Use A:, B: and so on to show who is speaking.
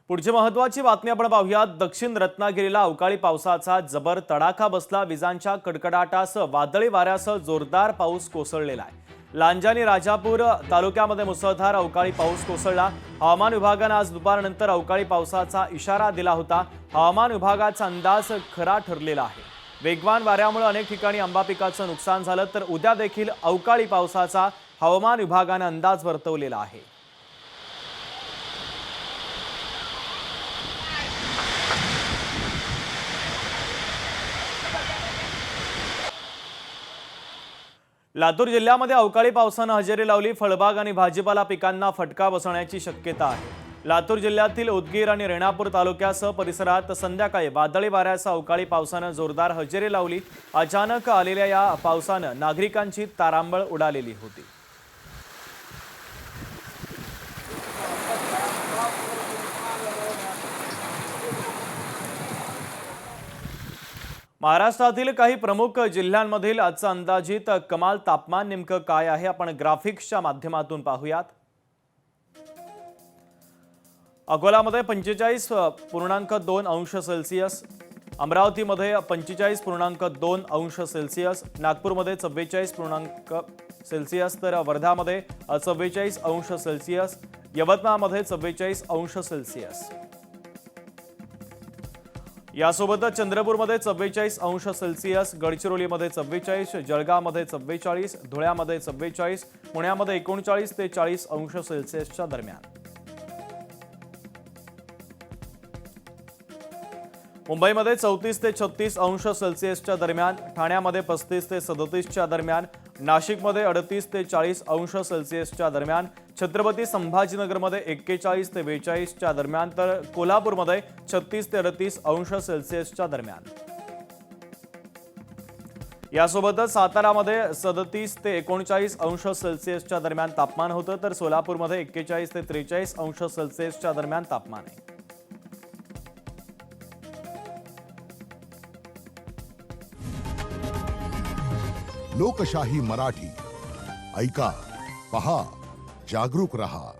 A: पुढची महत्त्वाची बातमी आपण पाहूयात। दक्षिण रत्नागिरीला अवकाळी पावसाचा जबर तडाखा बसला। विजांच्या कडकडाटासह वादळी वाऱ्यासह जोरदार पाऊस कोसळलेला आहे। लांजा आणि राजापूर तालुक्यामध्ये मुसळधार अवकाळी पाऊस कोसळला। हवामान विभागाने आज दुपारनंतर अवकाळी पावसाचा इशारा दिला होता। हवामान विभागाचा अंदाज खरा ठरलेला आहे। वेगवान वाऱ्यामुळे अनेक ठिकाणी आंबा पिकाचं नुकसान झालं, तर उद्या देखील अवकाळी पावसाचा हवामान विभागाने अंदाज वर्तवलेला आहे। लातूर जिल्ह्यामध्ये अवकाळी पावसाने हजेरी लावली। फळबाग आणि भाजीपाला पिकांना फटका बसण्याची शक्यता आहे। लातूर जिल्ह्यातील उदगीर आणि रेणापूर तालुक्यासह परिसरात संध्याकाळी वादळी वाऱ्यासह अवकाळी पावसाने जोरदार हजेरी लावली। अचानक आलेल्या या पावसाने नागरिकांची तारांबळ उडालेली होती। महाराष्ट्रातील काही प्रमुख जिल्ह्यांमधील आजचा अंदाजित कमाल तापमान नेमकं काय आहे आपण ग्राफिक्सच्या माध्यमातून पाहूयात। अकोलामध्ये 45.2 अंश सेल्सिअस, अमरावतीमध्ये 45.2 अंश सेल्सिअस, नागपूरमध्ये 44 सेल्सिअस, तर वर्धामध्ये 44 अंश सेल्सिअस, यवतमाळमध्ये 44 अंश सेल्सिअस। यासोबतच चंद्रपूरमध्ये 44 अंश सेल्सिअस, गडचिरोलीमध्ये 44, जळगावमध्ये 44, धुळ्यामध्ये 44, पुण्यामध्ये 39 ते 40 अंश सेल्सिअसच्या दरम्यान। मुंबईमध्ये 34 ते 36 अंश सेल्सिअसच्या दरम्यान, ठाण्यामध्ये 35 ते 37च्या दरम्यान, नाशिकमध्ये 38 ते 40 अंश सेल्सिअसच्या दरम्यान, छत्रपती संभाजीनगरमध्ये 41 ते 42च्या दरम्यान, तर कोल्हापूरमध्ये 36 ते 38 अंश सेल्सिअसच्या दरम्यान। यासोबतच सातारामध्ये 37 ते 39 अंश सेल्सिअसच्या दरम्यान तापमान होतं, तर सोलापूरमध्ये 41 ते 43 अंश सेल्सिअसच्या दरम्यान तापमान आहे।
B: लोकशाही मराठी ऐका, पहा, जागरूक रहा।